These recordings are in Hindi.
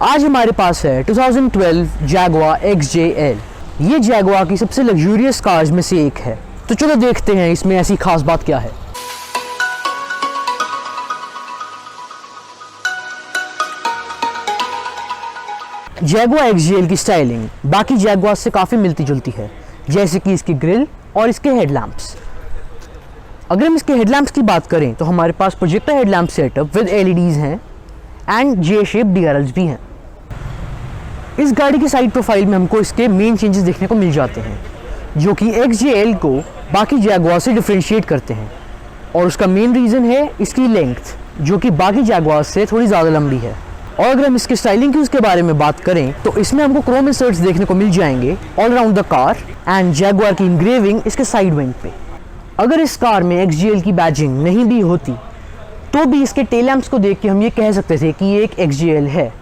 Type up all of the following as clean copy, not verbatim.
आज हमारे पास है 2012 जैगुआर XJL। ये जैगुआर की सबसे लग्जूरियस कार्स में से एक है। तो चलो देखते हैं इसमें ऐसी खास बात क्या है। जैगुआर XJL की स्टाइलिंग बाकी जैगुआर से काफ़ी मिलती जुलती है, जैसे कि इसकी ग्रिल और इसके हेडलैम्प्स। अगर हम इसके हेडलैम्प्स की बात करें तो हमारे पास projector headlamp setup with LEDs हैं एंड J शेप DRLs भी हैं। इस गाड़ी की साइड प्रोफाइल में हमको इसके मेन चेंजेस देखने को मिल जाते हैं, जो कि XJL को बाकी जैगुआर से डिफरेंशिएट करते हैं। और उसका मेन रीज़न है इसकी लेंथ, जो कि बाकी जैगुआर से थोड़ी ज़्यादा लंबी है। और अगर हम इसके स्टाइलिंग की उसके बारे में बात करें तो इसमें हमको क्रोम इंसर्ट्स देखने को मिल जाएंगे all around the car and Jaguar की इंग्रेविंग इसके साइड वेंट पे। अगर इस कार में XJL की बैजिंग नहीं भी होती तो भी इसके टेल लैंप्स को देख के हम ये कह सकते थे कि ये एक XJL है।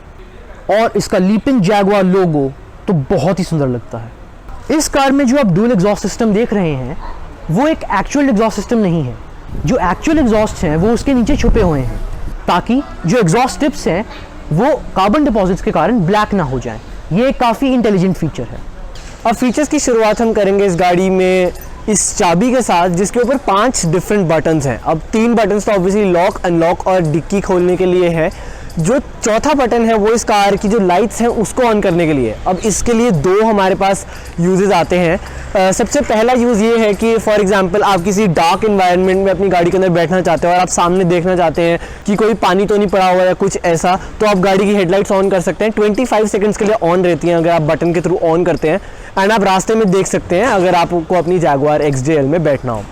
और इसका लीपिंग जैगुआर लोगो तो बहुत ही सुंदर लगता है। इस कार में जो आप डुअल एग्जॉस्ट सिस्टम देख रहे हैं वो एक एक्चुअल एग्जॉस्ट सिस्टम नहीं है। जो एक्चुअल एग्जॉस्ट हैं वो उसके नीचे छुपे हुए हैं, ताकि जो एग्जॉस्ट टिप्स हैं वो कार्बन डिपॉजिट्स के कारण ब्लैक ना हो जाएं। ये एक काफ़ी इंटेलिजेंट फीचर है। अब फीचर्स की शुरुआत हम करेंगे इस गाड़ी में इस चाबी के साथ, जिसके ऊपर 5 डिफरेंट बटन्स हैं। अब 3 बटन्स तो ऑब्वियसली लॉक, अनलॉक और डिक्की खोलने के लिए है। जो चौथा बटन है वो इस कार की जो लाइट्स हैं उसको ऑन करने के लिए। अब इसके लिए 2 हमारे पास यूजेस आते हैं। सबसे पहला यूज़ ये है कि फॉर एग्जांपल आप किसी डार्क एनवायरनमेंट में अपनी गाड़ी के अंदर बैठना चाहते हो और आप सामने देखना चाहते हैं कि कोई पानी तो नहीं पड़ा हुआ या कुछ ऐसा, तो आप गाड़ी की हेडलाइट्स ऑन कर सकते हैं। 25 सेकंड्स के लिए ऑन रहती हैं अगर आप बटन के थ्रू ऑन करते हैं, एंड आप रास्ते में देख सकते हैं अगर आपको अपनी जैगुआर XJL में बैठना हो।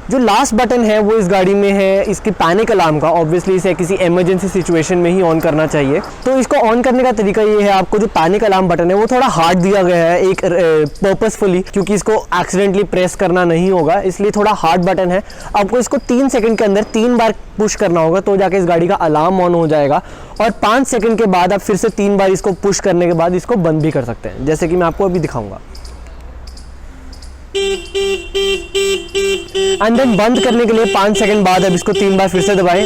जो लास्ट बटन है वो इस गाड़ी में है इसकी पैनिक अलार्म का। ऑब्वियसली इसे किसी इमरजेंसी सिचुएशन में ही ऑन करना चाहिए। तो इसको ऑन करने का तरीका ये है, आपको जो पैनिक अलार्म बटन है वो थोड़ा हार्ड दिया गया है एक पर्पसफुली, क्योंकि इसको एक्सीडेंटली प्रेस करना नहीं होगा, इसलिए थोड़ा हार्ड बटन है। आपको इसको 3 सेकंड के अंदर 3 बार पुश करना होगा तो जाके इस गाड़ी का अलार्म ऑन हो जाएगा। और 5 सेकंड के बाद आप फिर से 3 बार इसको पुश करने के बाद इसको बंद भी कर सकते हैं, जैसे कि मैं आपको अभी दिखाऊंगा। एंड देन बंद करने के लिए 5 सेकंड बाद अब इसको 3 बार फिर से दबाएं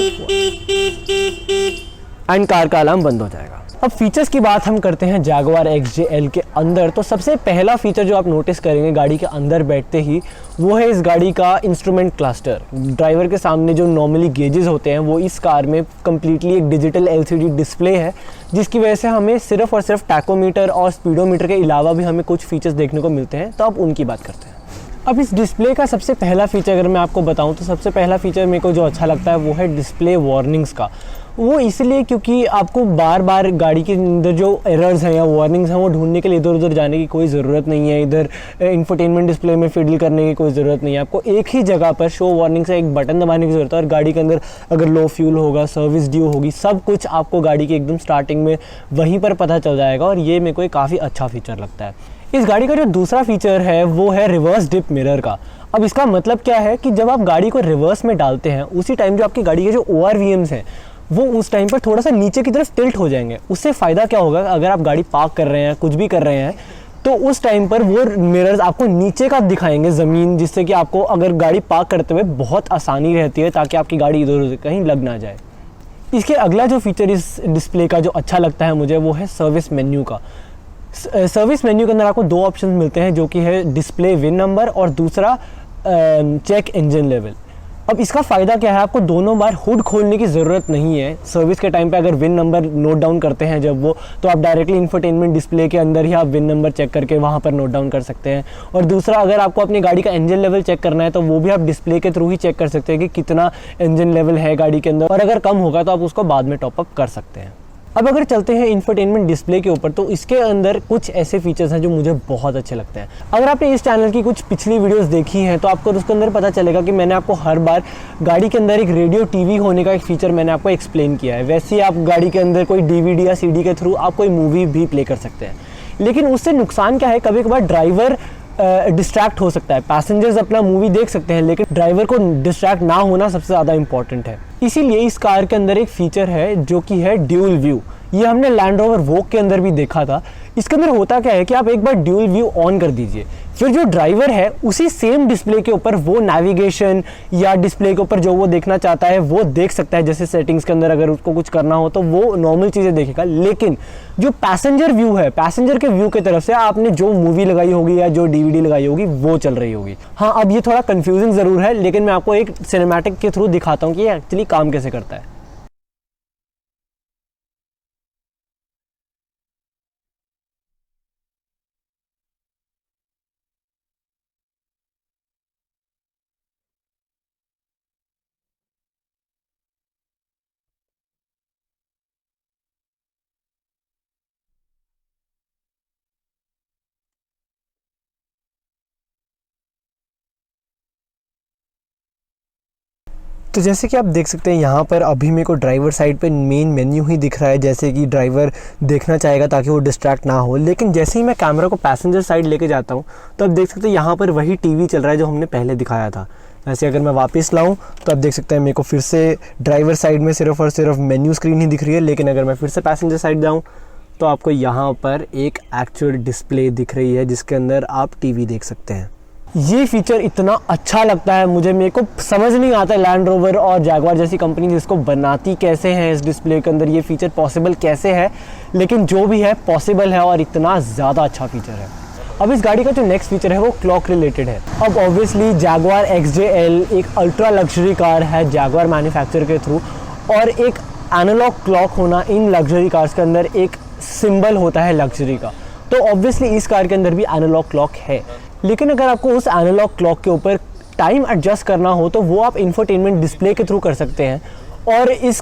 एंड कार का अलार्म बंद हो जाएगा। अब फीचर्स की बात हम करते हैं जैगुआर XJL के अंदर। तो सबसे पहला फीचर जो आप नोटिस करेंगे गाड़ी के अंदर बैठते ही वो है इस गाड़ी का इंस्ट्रूमेंट क्लस्टर। ड्राइवर के सामने जो नॉर्मली गेजेस होते हैं वो इस कार में कम्प्लीटली एक डिजिटल LCD डिस्प्ले है, जिसकी वजह से हमें सिर्फ और सिर्फ टैकोमीटर और स्पीडोमीटर के अलावा भी हमें कुछ फीचर्स देखने को मिलते हैं। तो अब उनकी बात करते हैं। अब इस डिस्प्ले का सबसे पहला फीचर अगर मैं आपको बताऊं तो सबसे पहला फीचर मेरे को जो अच्छा लगता है वो है डिस्प्ले वार्निंग्स का। वो इसलिए क्योंकि आपको बार बार गाड़ी के अंदर जो एरर्स हैं या वार्निंग्स हैं वो ढूंढने के लिए इधर उधर जाने की कोई ज़रूरत नहीं है। इधर इंफोटेनमेंट डिस्प्ले में फिडल करने की कोई ज़रूरत नहीं है। आपको एक ही जगह पर शो वार्निंग से एक बटन दबाने की ज़रूरत है और गाड़ी के अंदर अगर लो फ्यूल होगा, सर्विस ड्यू होगी, सब कुछ आपको गाड़ी की एकदम स्टार्टिंग में वहीं पर पता चल जाएगा। और ये मेरे को एक काफ़ी अच्छा फीचर लगता है। इस गाड़ी का जो दूसरा फीचर है वो है रिवर्स डिप मिरर का। अब इसका मतलब क्या है कि जब आप गाड़ी को रिवर्स में डालते हैं उसी टाइम जो आपकी गाड़ी के जो ORVMs हैं वो उस टाइम पर थोड़ा सा नीचे की तरफ टिल्ट हो जाएंगे। उससे फ़ायदा क्या होगा, अगर आप गाड़ी पार्क कर रहे हैं, कुछ भी कर रहे हैं, तो उस टाइम पर वो मिरर्स आपको नीचे का दिखाएंगे ज़मीन, जिससे कि आपको अगर गाड़ी पार्क करते हुए बहुत आसानी रहती है ताकि आपकी गाड़ी इधर उधर कहीं लग ना जाए। इसके अगला जो फीचर इस डिस्प्ले का जो अच्छा लगता है मुझे वो है सर्विस मेन्यू का। सर्विस मेन्यू के अंदर आपको 2 ऑप्शन मिलते हैं, जो कि है डिस्प्ले विन नंबर और दूसरा चेक इंजन लेवल। अब इसका फ़ायदा क्या है, आपको दोनों बार हुड खोलने की ज़रूरत नहीं है। सर्विस के टाइम पे अगर विन नंबर नोट डाउन करते हैं जब वो, तो आप डायरेक्टली इंफोटेनमेंट डिस्प्ले के अंदर ही आप विन नंबर चेक करके वहाँ पर नोट डाउन कर सकते हैं। और दूसरा, अगर आपको अपनी गाड़ी का इंजन लेवल चेक करना है तो वो भी आप डिस्प्ले के थ्रू ही चेक कर सकते हैं कि कितना इंजन लेवल है गाड़ी के अंदर, और अगर कम होगा तो आप उसको बाद में टॉपअप कर सकते हैं। अब अगर चलते हैं इंफोटेनमेंट डिस्प्ले के ऊपर, तो इसके अंदर कुछ ऐसे फीचर्स हैं जो मुझे बहुत अच्छे लगते हैं। अगर आपने इस चैनल की कुछ पिछली वीडियोस देखी हैं तो आपको उसके अंदर पता चलेगा कि मैंने आपको हर बार गाड़ी के अंदर एक रेडियो टीवी होने का एक फीचर मैंने आपको एक्सप्लेन किया है। वैसे ही आप गाड़ी के अंदर कोई DVD या CD के थ्रू आप कोई मूवी भी प्ले कर सकते हैं। लेकिन उससे नुकसान क्या है, कभी कभार ड्राइवर डिस्ट्रैक्ट हो सकता है। पैसेंजर्स अपना मूवी देख सकते हैं लेकिन ड्राइवर को डिस्ट्रैक्ट ना होना सबसे ज़्यादा इंपॉर्टेंट है। इसीलिए इस कार के अंदर एक फीचर है जो कि है ड्यूल व्यू। ये हमने लैंड रोवर वोक के अंदर भी देखा था। इसके अंदर होता क्या है कि आप एक बार ड्यूल व्यू ऑन कर दीजिए, फिर जो ड्राइवर है उसी सेम डिस्प्ले के ऊपर वो नेविगेशन या डिस्प्ले के ऊपर जो वो देखना चाहता है वो देख सकता है। जैसे सेटिंग्स के अंदर अगर उसको कुछ करना हो तो वो नॉर्मल चीज़ें देखेगा, लेकिन जो पैसेंजर व्यू है, पैसेंजर के व्यू की तरफ से आपने जो मूवी लगाई होगी या जो DVD लगाई होगी वो चल रही होगी। हाँ, अब ये थोड़ा कंफ्यूजिंग ज़रूर है, लेकिन मैं आपको एक सिनेमैटिक के थ्रू दिखाता हूँ कि ये एक्चुअली काम कैसे करता है। तो जैसे कि आप देख सकते हैं यहाँ पर अभी मेरे को ड्राइवर साइड पे मेन मेन्यू ही दिख रहा है, जैसे कि ड्राइवर देखना चाहेगा ताकि वो डिस्ट्रैक्ट ना हो। लेकिन जैसे ही मैं कैमरा को पैसेंजर साइड लेके जाता हूँ तो आप देख सकते हैं यहाँ पर वही TV चल रहा है जो हमने पहले दिखाया था। वैसे अगर मैं वापस लाऊं तो आप देख सकते हैं मेरे को फिर से ड्राइवर साइड में सिर्फ और सिर्फ मेन्यू स्क्रीन ही दिख रही है। लेकिन अगर मैं फिर से पैसेंजर साइड जाऊँ तो आपको यहाँ पर एक एक्चुअल डिस्प्ले दिख रही है जिसके अंदर आप TV देख सकते हैं। ये फीचर इतना अच्छा लगता है मुझे, मेरे को समझ नहीं आता लैंड रोवर और जैगुआर जैसी कंपनी जिसको बनाती कैसे हैं इस डिस्प्ले के अंदर ये फीचर पॉसिबल कैसे है, लेकिन जो भी है पॉसिबल है और इतना ज़्यादा अच्छा फीचर है। अब इस गाड़ी का जो नेक्स्ट फीचर है वो क्लॉक रिलेटेड है। अब ऑब्वियसली जैगुआर XJL एक अल्ट्रा लग्जरी कार है जैगुआर मैन्युफैक्चर के थ्रू, और एक एनालॉग क्लॉक होना इन लग्जरी कार्स के अंदर एक सिंबल होता है लग्जरी का। तो ऑब्वियसली इस कार के अंदर भी एनालॉग क्लॉक है, लेकिन अगर आपको उस एनालॉग क्लॉक के ऊपर टाइम एडजस्ट करना हो तो वो आप इंफोटेनमेंट डिस्प्ले के थ्रू कर सकते हैं। और इस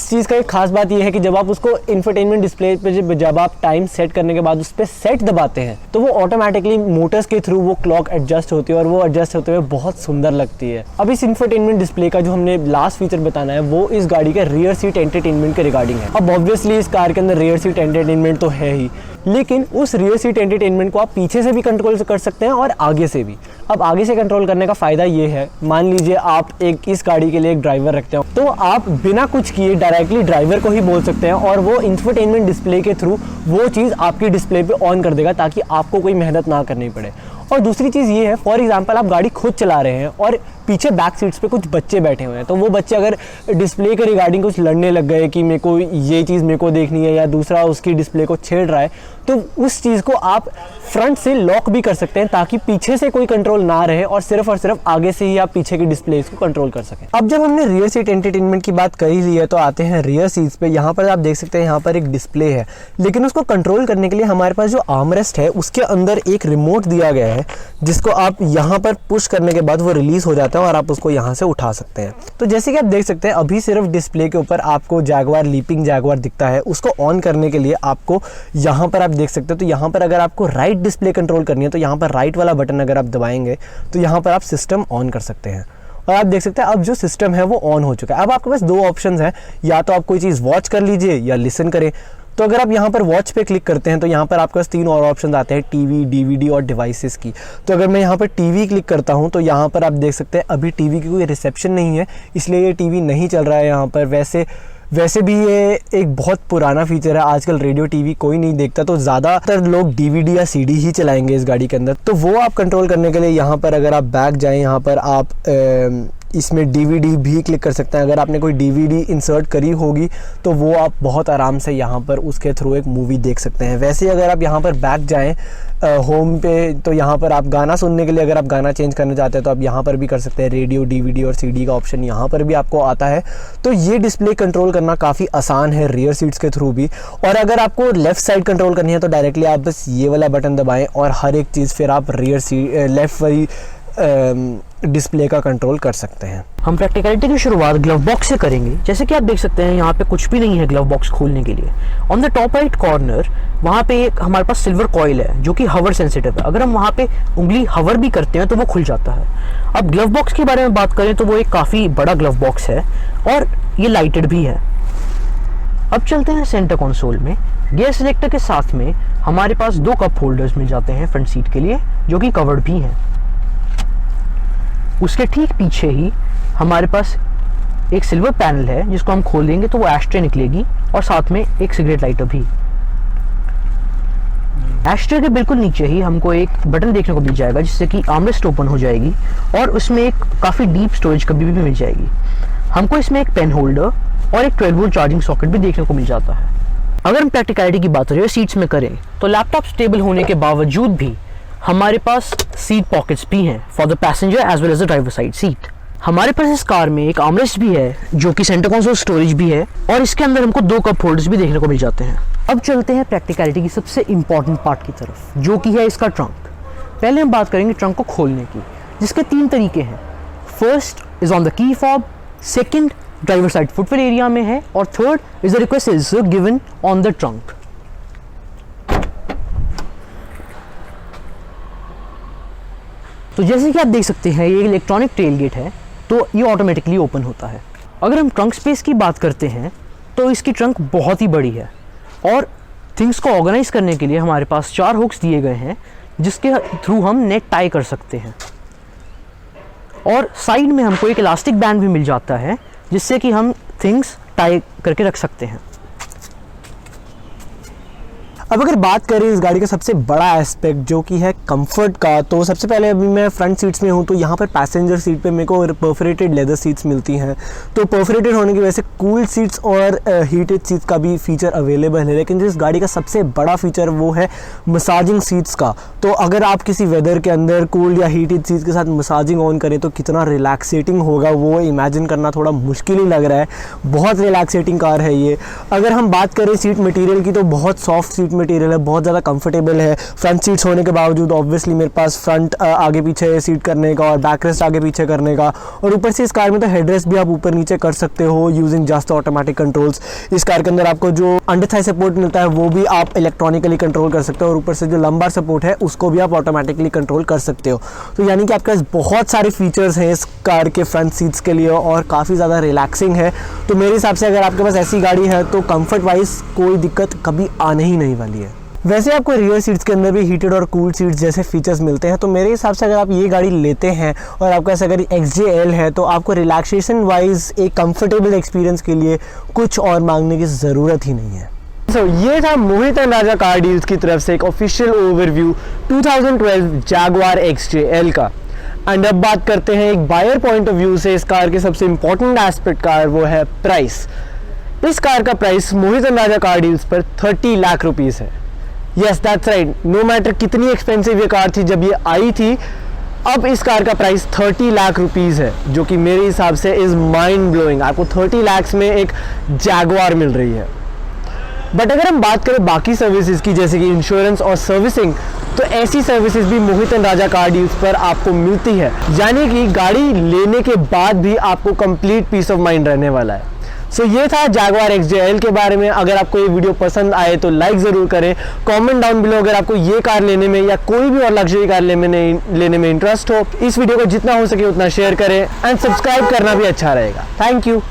चीज़ का एक खास बात यह है कि जब आप उसको इंफोटेनमेंट डिस्प्ले पे जब आप टाइम सेट करने के बाद उस पर सेट दबाते हैं तो वो ऑटोमेटिकली मोटर्स के थ्रू वो क्लॉक एडजस्ट होती है और वो एडजस्ट होते हुए बहुत सुंदर लगती है। अब इस इंफोटेनमेंट डिस्प्ले का जो हमने लास्ट फीचर बताना है वो इस गाड़ी के रियर सीट एंटरटेनमेंट के रिगार्डिंग है। अब ऑब्वियसली इस कार के अंदर रियर सीट एंटरटेनमेंट तो है ही, लेकिन उस रियर सीट एंटरटेनमेंट को आप पीछे से भी कंट्रोल कर सकते हैं और आगे से भी। अब आगे से कंट्रोल करने का फ़ायदा ये है, मान लीजिए आप इस गाड़ी के लिए एक ड्राइवर रखते हो तो आप बिना कुछ किए डायरेक्टली ड्राइवर को ही बोल सकते हैं और वो इंफोटेनमेंट डिस्प्ले के थ्रू वो चीज़ आपकी डिस्प्ले पे ऑन कर देगा ताकि आपको कोई मेहनत ना करनी पड़े। और दूसरी चीज़ ये है, फॉर एग्जांपल आप गाड़ी खुद चला रहे हैं और पीछे बैक सीट्स पे कुछ बच्चे बैठे हुए हैं, तो वो बच्चे अगर डिस्प्ले के रिगार्डिंग कुछ लड़ने लग गए कि मेरे को ये चीज़ मेरे को देखनी है या दूसरा उसकी डिस्प्ले को छेड़ रहा है, तो उस चीज़ को आप फ्रंट से लॉक भी कर सकते हैं ताकि पीछे से कोई कंट्रोल ना रहे और सिर्फ आगे से ही आप पीछे की डिस्प्ले को कंट्रोल कर सकें। अब जब हमने रियर सीट एंटरटेनमेंट की बात कर ही ली है तो आते हैं रियर सीट्स पे। यहाँ पर आप देख सकते हैं यहाँ पर एक डिस्प्ले है, लेकिन उसको कंट्रोल करने के लिए हमारे पास जो आर्मरेस्ट है उसके अंदर एक रिमोट दिया गया है जिसको आप यहाँ पर पुश करने के बाद वो रिलीज हो जाता है और आप उसको यहाँ से उठा सकते हैं। तो जैसे कि आप देख सकते हैं अभी सिर्फ डिस्प्ले के ऊपर आपको जैगुआर लीपिंग जैगुआर दिखता है। उसको ऑन करने के लिए आपको यहाँ पर आप देख सकते हो, तो यहाँ पर अगर आपको राइट डिस्प्ले कंट्रोल करनी है तो यहाँ पर राइट वाला बटन अगर आप दबाएंगे तो यहाँ पर आप सिस्टम ऑन कर सकते हैं। और आप देख सकते हैं अब जो सिस्टम है वो ऑन हो चुका है। अब आपके पास दो ऑप्शंस हैं, या तो आप कोई चीज़ वॉच कर लीजिए या लिसन करें। तो अगर आप यहाँ पर वॉच पे क्लिक करते हैं तो यहाँ पर आपके पास 3 और ऑप्शन आते हैं, टीवी, DVD और डिवाइसेस की। तो अगर मैं यहाँ पर टीवी क्लिक करता हूँ तो यहाँ पर आप देख सकते हैं अभी टीवी की कोई रिसेप्शन नहीं है, इसलिए ये टीवी नहीं चल रहा है यहाँ पर। वैसे भी ये एक बहुत पुराना फीचर है, आजकल रेडियो टीवी कोई नहीं देखता, तो ज़्यादातर लोग DVD या CD ही चलाएंगे इस गाड़ी के अंदर। तो वो आप कंट्रोल करने के लिए यहाँ पर अगर आप बैक जाएँ, यहाँ पर आप इसमें DVD भी क्लिक कर सकते हैं। अगर आपने कोई DVD इंसर्ट करी होगी तो वो आप बहुत आराम से यहाँ पर उसके थ्रू एक मूवी देख सकते हैं। वैसे अगर आप यहाँ पर बैक जाएं होम पे तो यहाँ पर आप गाना सुनने के लिए अगर आप गाना चेंज करना चाहते हैं तो आप यहाँ पर भी कर सकते हैं। रेडियो, DVD और CD का ऑप्शन यहाँ पर भी आपको आता है। तो ये डिस्प्ले कंट्रोल करना काफ़ी आसान है रियर सीट्स के थ्रू भी। और अगर आपको लेफ़्ट साइड कंट्रोल करनी है तो डायरेक्टली आप बस ये वाला बटन दबाएँ और हर एक चीज़ फिर आप रियर सीट लेफ़्ट वाली डिस्प्ले का कंट्रोल कर सकते हैं। हम प्रैक्टिकलिटी की शुरुआत ग्लव बॉक्स से करेंगे। जैसे कि आप देख सकते हैं यहाँ पे कुछ भी नहीं है ग्लव बॉक्स खोलने के लिए। On the top right corner वहाँ पे एक हमारे पास सिल्वर कॉइल है जो कि हवर सेंसिटिव है। अगर हम वहाँ पे उंगली हवर भी करते हैं तो वो खुल जाता है। अब ग्लव बॉक्स के बारे में बात करें तो वो एक काफ़ी बड़ा ग्लव बॉक्स है और ये लाइटेड भी है। अब चलते हैं सेंटर कंसोल में। गियर सिलेक्टर के साथ में हमारे पास 2 कप होल्डर्स मिल जाते हैं फ्रंट सीट के लिए जो कि कवर्ड भी हैं। उसके ठीक पीछे ही हमारे पास एक सिल्वर पैनल है जिसको हम खोलेंगे तो वो एस्ट्रे निकलेगी और साथ में एक सिगरेट लाइटर भी। एस्ट्रे के बिल्कुल नीचे ही हमको एक बटन देखने को मिल जाएगा जिससे कि आर्मरेस्ट ओपन हो जाएगी और उसमें एक काफ़ी डीप स्टोरेज कभी भी मिल जाएगी। हमको इसमें एक पेन होल्डर और एक 12 वोल्ट चार्जिंग सॉकेट भी देखने को मिल जाता है। अगर हम प्रैक्टिकलिटी की बात करें सीट्स में करें तो लैपटॉप स्टेबल होने के बावजूद भी हमारे पास सीट पॉकेट्स भी हैं for the passenger as well as the driver side seat. हमारे पास इस कार में एक आर्मरेस्ट भी है जो कि सेंटर कंसोल स्टोरेज भी है और इसके अंदर हमको 2 कप होल्डर्स भी देखने को मिल जाते हैं। अब चलते हैं प्रैक्टिकलिटी की सबसे इंपॉर्टेंट पार्ट की तरफ जो कि है इसका ट्रंक। पहले हम बात करेंगे ट्रंक को खोलने की, जिसके 3 तरीके हैं। First is on the key fob, second driver side footwell area में है और third is the request is given on the trunk. तो जैसे कि आप देख सकते हैं ये इलेक्ट्रॉनिक टेल गेट है तो ये ऑटोमेटिकली ओपन होता है। अगर हम ट्रंक स्पेस की बात करते हैं तो इसकी ट्रंक बहुत ही बड़ी है और थिंग्स को ऑर्गेनाइज करने के लिए हमारे पास 4 हुक्स दिए गए हैं जिसके थ्रू हम नेट टाई कर सकते हैं और साइड में हमको एक इलास्टिक बैंड भी मिल जाता है जिससे कि हम थिंग्स टाई करके रख सकते हैं। अब अगर बात करें इस गाड़ी का सबसे बड़ा एस्पेक्ट जो कि है कंफर्ट का, तो सबसे पहले अभी मैं फ्रंट सीट्स में हूँ तो यहाँ पर पैसेंजर सीट पे मेरे को परफोरेटेड लेदर सीट्स मिलती हैं। तो परफोरेटेड होने की वजह से कूल सीट्स और हीटेड सीट्स का भी फीचर अवेलेबल है। लेकिन जो इस गाड़ी का सबसे बड़ा फीचर वो है मसाजिंग सीट्स का। तो अगर आप किसी वेदर के अंदर कूल या हीटेड सीट्स के साथ मसाजिंग ऑन करें तो कितना रिलैक्सेटिंग होगा वो इमेजिन करना थोड़ा मुश्किल ही लग रहा है। बहुत रिलैक्सेटिंग कार है ये। अगर हम बात करें सीट मटेरियल की तो बहुत सॉफ्ट सीट मटेरियल है, बहुत ज़्यादा कंफर्टेबल है। फ्रंट सीट्स होने के बावजूद ऑब्वियसली मेरे पास फ्रंट आगे पीछे सीट करने का और बैक रेस्ट आगे पीछे करने का, और ऊपर से इस कार में तो हेडरेस्ट भी आप ऊपर नीचे कर सकते हो यूजिंग जस्ट ऑटोमेटिक कंट्रोल्स। इस कार के अंदर आपको जो अंडर थाई सपोर्ट मिलता है वो भी आप इलेक्ट्रॉनिकली कंट्रोल कर सकते हो और ऊपर से जो लंबार सपोर्ट है उसको भी आप ऑटोमेटिकली कंट्रोल कर सकते हो। तो यानी कि आपके पास बहुत सारे फीचर्स हैं इस कार के फ्रंट सीट्स के लिए और काफ़ी ज़्यादा रिलैक्सिंग है। तो मेरे हिसाब से अगर आपके पास ऐसी गाड़ी है तो कंफर्ट वाइज कोई दिक्कत कभी आने ही नहीं वाली है। वैसे आपको रियर सीट्स के अंदर भी हीटेड और कूल सीट्स जैसे फीचर्स मिलते हैं। तो मेरे हिसाब से अगर आप ये गाड़ी लेते हैं और आपके पास अगर XJL है तो आपको रिलैक्सेशन वाइज एक कंफर्टेबल एक्सपीरियंस के लिए कुछ और मांगने की ज़रूरत ही नहीं है। ये था मोहित एंड राजा कार डील्स की तरफ से एक ऑफिशियल ओवरव्यू 2012 जैगवार XJL का। एंड अब बात करते हैं एक बायर पॉइंट ऑफ व्यू से इस कार के सबसे इंपॉर्टेंट एस्पेक्ट कार, वो है प्राइस। इस कार का price Mohit and Raja car deals पर 30 लाख रुपीज़ है। Yes that's right, no matter कितनी एक्सपेंसिव ये कार थी जब ये आई थी, अब इस कार का प्राइस 30 लाख रुपीज़ है, जो कि मेरे हिसाब से इज़ माइंड ब्लोइंग। आपको 30 लाख में एक जैगवार मिल रही है। बट अगर हम बात करें बाकी सर्विसेज की जैसे कि इंश्योरेंस और सर्विसिंग, तो ऐसी सर्विसेज भी मोहित एंड राजा कार डील्स पर आपको मिलती है। यानी कि गाड़ी लेने के बाद भी आपको कंप्लीट पीस ऑफ माइंड रहने वाला है। सो ये था जैगवार XJL के बारे में। अगर आपको ये वीडियो पसंद आए तो लाइक ज़रूर करें। कमेंट डाउन बिलो अगर आपको ये कार लेने में या कोई भी और लग्जरी कार लेने में इंटरेस्ट हो। इस वीडियो को जितना हो सके उतना शेयर करें एंड सब्सक्राइब करना भी अच्छा रहेगा। Thank you.